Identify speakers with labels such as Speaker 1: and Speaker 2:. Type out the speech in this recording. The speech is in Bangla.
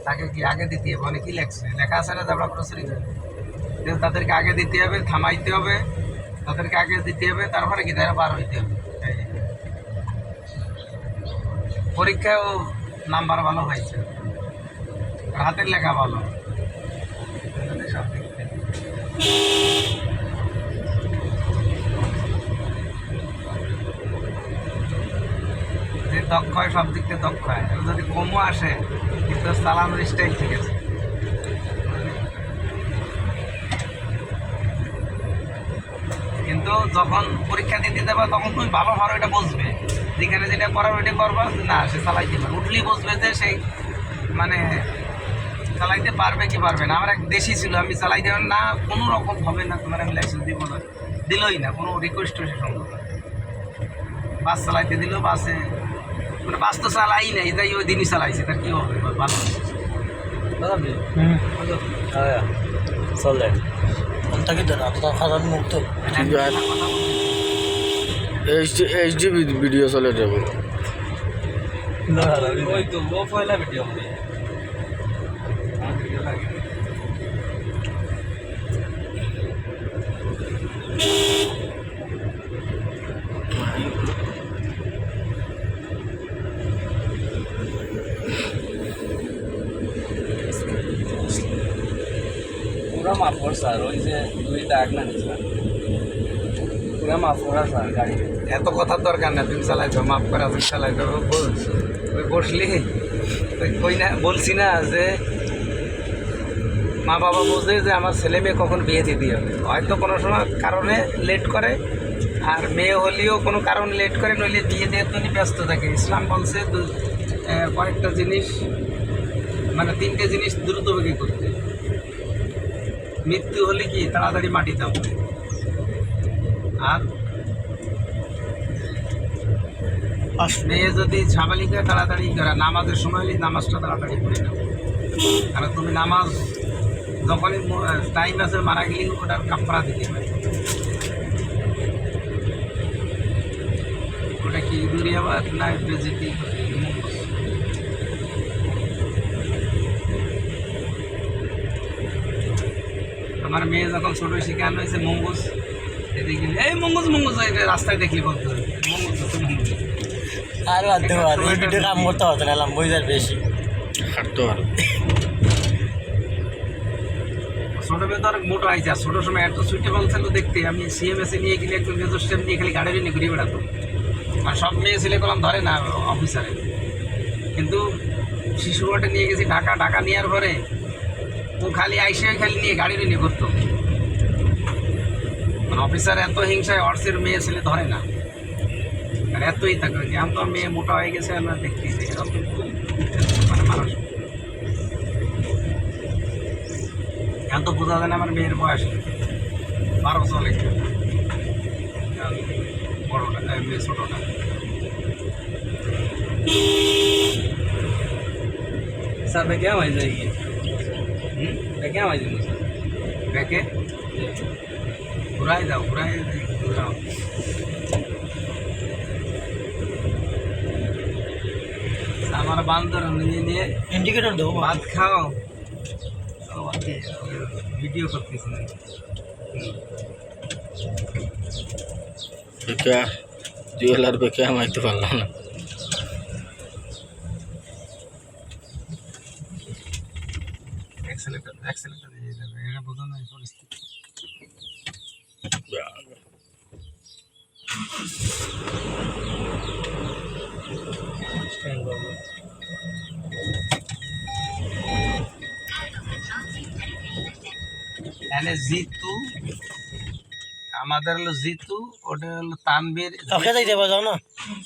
Speaker 1: তাকে কি আগে দিতে হবে, মানে কি লেখছে লেখা আছে না আমরা প্রচারি তাদেরকে আগে দিতে হবে, থামাইতে হবে, তাদেরকে আগে দিতে হবে, তারপরে কি তারা বার হইতে হবে। পরীক্ষায়ও নাম্বার ভালো হয়েছে, হাতের লেখা ভালো। যে দক্ষ হয় সব দিক থেকে দক্ষ হয়, যদি কমও আসে কিন্তু চালানোর স্টাইল ঠিক আছে। কিন্তু যখন পরীক্ষা দিতে দেবে তখন তুমি ভালো ভালো এটা বুঝবে, যেখানে যেটা করার ওইটা করবা না, সে চালাইতে পারবে, উঠলেই বুঝবে যে সেই মানে চালাইতে পারবে কি পারবে না। আমার এক দেশি ছিল, আমি চালাইতে না কোনো রকম হবে না, তোমার আমি লাইসেন্স দিব না, দিলই না, কোনো রিকোয়েস্ট সে সম্ভব না। বাস চালাইতে দিল, বাসে মানে বাস তো চালাই নাই, তাই ওই দিনই চালাইছে, তার কী হবে ভালো
Speaker 2: চলে কোনটাকে ধরা তো খারাপ মুক্ত এইচডি ভিডিও চলে যাবো
Speaker 1: ওই তো ও পয়লা ভিডিও লাগে। পুরা মাফ কর স্যার, ওই যে দুই দাগ না স্যার, পুরা মাফ করা স্যার গাড়ি। এত কথার দরকার না, তুমি চালাইছো মাফ করা, তুমি চালাইছো বলছো ওই বসলি ওই না বলছি না যে মা বাবা বোঝে যে আমার ছেলে মেয়ে কখন বিয়ে দিতে হবে, হয়তো কোনো সময় কারণে লেট করে, আর মেয়ে হলেও কোনো কারণে লেট করে, নইলে বিয়ে দিয়ে তো ব্যস্ত থাকে। ইসলাম বলছে কয়েকটা জিনিস মানে 3টে জিনিস দ্রুতবেগে করতে, মৃত্যু হলে কি তাড়াতাড়ি মাটি দাও, আর মেয়ে যদি সাবালিক হয় তাড়াতাড়ি করা, নামাজের সময় হলে নামাজটা তাড়াতাড়ি করে নাও, কারণ তুমি নামাজ যখনই টাইম আছে মারা গেলে ওটার কাপড়া দিতে পারে। ওটা কি দুরিয়াবাদ না বেজিটি, আমার মেয়ে যখন ছোট শিখানো হয়েছে মঙ্গুস, এদিকে এই মঙ্গুস মঙ্গুস রাস্তায় দেখলি বলতে হবে মঙ্গুস মঙ্গুস,
Speaker 2: আর বাধ্য এই ভিডিও কাম করতে হতো না, বইজার বেশি হাঁটতে পারো।
Speaker 1: ছোট মেয়ে তো অনেক মোটো আইছে, আর ছোটোর সময় এত সুইটেবল ছিল দেখতে, আমি সিএমএসে নিয়ে গেলে একজন মেজর স্টেপ নিয়ে খালি গাড়ি নিয়ে ঘুরে বেড়াতো, আর সব মেয়ে ছেলে কলম ধরে না অফিসারে, কিন্তু শিশুঘাটে নিয়ে গেছি ঢাকা, ঢাকা নেওয়ার পরে ও খালি আইসে খালি নিয়ে গাড়ি নিয়ে ঘুরতো, মানে অফিসার এত হিংসায় অর্সের মেয়ে ছেলে ধরে না, আর এতই থাকবে যে আমি তো মেয়ে মোটা হয়ে গেছে, আমরা দেখতেই যে মানে মানুষ এত বোঝা যায় না। আমার মেয়ের বয়স 12 চলে, বড়টা মেয়ে ছোটটা। স্যার ব্যাকে হয়ে যায় গিয়ে ব্যাকে হয়ে যাবে স্যার, ব্যাকে ঘুরাই দাও, ঘুরাই ঘুরাও। আমার বান্দর নিয়ে নিয়ে
Speaker 2: ইন্ডিকেটর দেবো,
Speaker 1: ভাত খাও, ভিডিও করতেছি না।
Speaker 2: বেকা জুয়েলার বেকা মাইতে পারলাম না।
Speaker 1: এক্সেলেন্ট দিয়ে যাবে, এটা বোঝো না এই পরিস্থিতি। এখানে জিতু, আমাদের হলো জিতু, ওটা হলো তানবীর।
Speaker 2: ওকে যাইতে পারো না।